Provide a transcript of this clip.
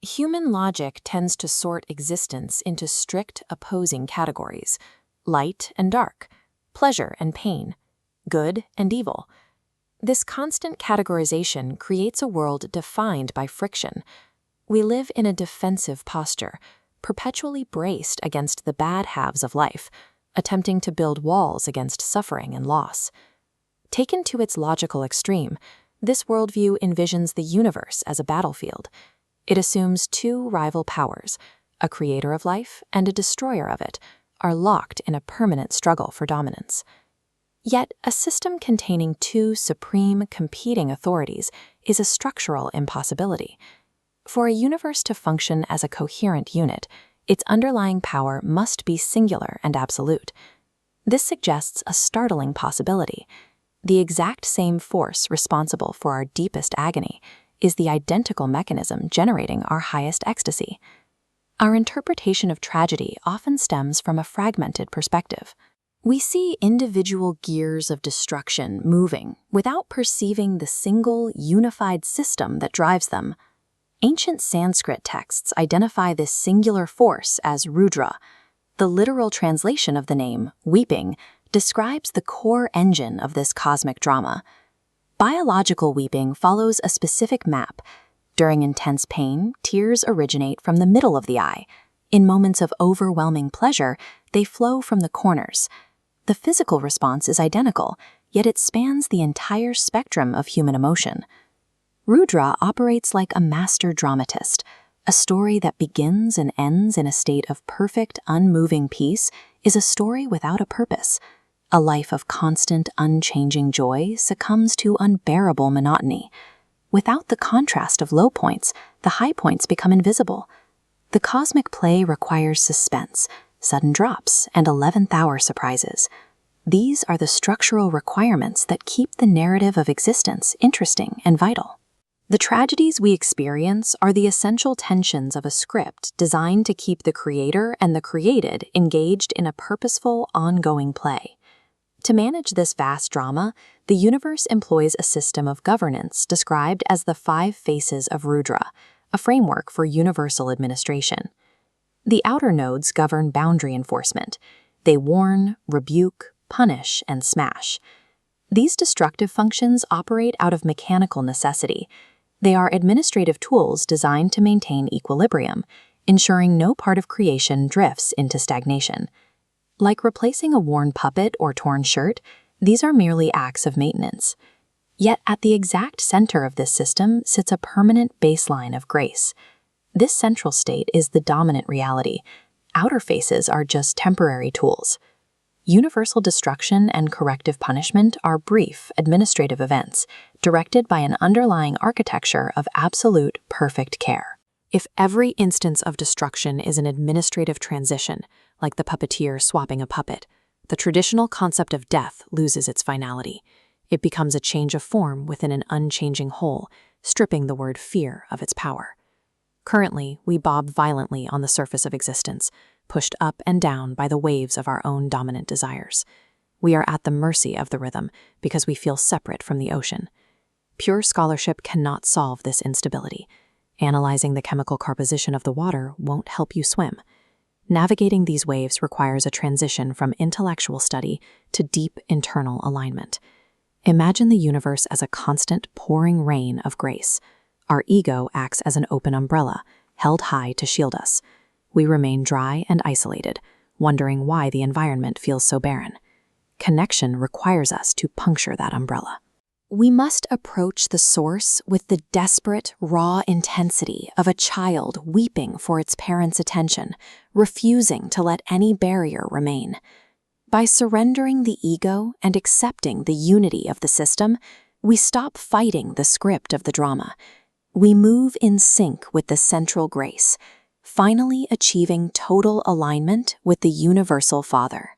Human logic tends to sort existence into strict opposing categories: light and dark, pleasure and pain, good and evil. This constant categorization creates a world defined by friction. We live in a defensive posture, perpetually braced against the bad halves of life, attempting to build walls against suffering and loss. Taken to its logical extreme, this worldview envisions the universe as a battlefield. It assumes two rival powers, a creator of life and a destroyer of it, are locked in a permanent struggle for dominance. Yet, a system containing two supreme competing authorities is a structural impossibility. For a universe to function as a coherent unit, its underlying power must be singular and absolute. This suggests a startling possibility. The exact same force responsible for our deepest agony is the identical mechanism generating our highest ecstasy. Our interpretation of tragedy often stems from a fragmented perspective. We see individual gears of destruction moving without perceiving the single, unified system that drives them. Ancient Sanskrit texts identify this singular force as Rudra. The literal translation of the name, weeping, describes the core engine of this cosmic drama. Biological weeping follows a specific map. During intense pain, tears originate from the middle of the eye. In moments of overwhelming pleasure, they flow from the corners. The physical response is identical, yet it spans the entire spectrum of human emotion. Rudra operates like a master dramatist. A story that begins and ends in a state of perfect, unmoving peace is a story without a purpose. A life of constant, unchanging joy succumbs to unbearable monotony. Without the contrast of low points, the high points become invisible. The cosmic play requires suspense, sudden drops, and 11th-hour surprises. These are the structural requirements that keep the narrative of existence interesting and vital. The tragedies we experience are the essential tensions of a script designed to keep the creator and the created engaged in a purposeful, ongoing play. To manage this vast drama, the universe employs a system of governance described as the 5 faces of Rudra, a framework for universal administration. The outer nodes govern boundary enforcement. They warn, rebuke, punish, and smash. These destructive functions operate out of mechanical necessity. They are administrative tools designed to maintain equilibrium, ensuring no part of creation drifts into stagnation. Like replacing a worn puppet or torn shirt, these are merely acts of maintenance. Yet at the exact center of this system sits a permanent baseline of grace. This central state is the dominant reality. Outer faces are just temporary tools. Universal destruction and corrective punishment are brief, administrative events, directed by an underlying architecture of absolute, perfect care. If every instance of destruction is an administrative transition, like the puppeteer swapping a puppet, the traditional concept of death loses its finality. It becomes a change of form within an unchanging whole, stripping the word fear of its power. Currently, we bob violently on the surface of existence, pushed up and down by the waves of our own dominant desires. We are at the mercy of the rhythm because we feel separate from the ocean. Pure scholarship cannot solve this instability. Analyzing the chemical composition of the water won't help you swim. Navigating these waves requires a transition from intellectual study to deep internal alignment. Imagine the universe as a constant pouring rain of grace. Our ego acts as an open umbrella, held high to shield us. We remain dry and isolated, wondering why the environment feels so barren. Connection requires us to puncture that umbrella. We must approach the source with the desperate, raw intensity of a child weeping for its parents' attention, refusing to let any barrier remain. By surrendering the ego and accepting the unity of the system, we stop fighting the script of the drama. We move in sync with the central grace, finally achieving total alignment with the universal Father.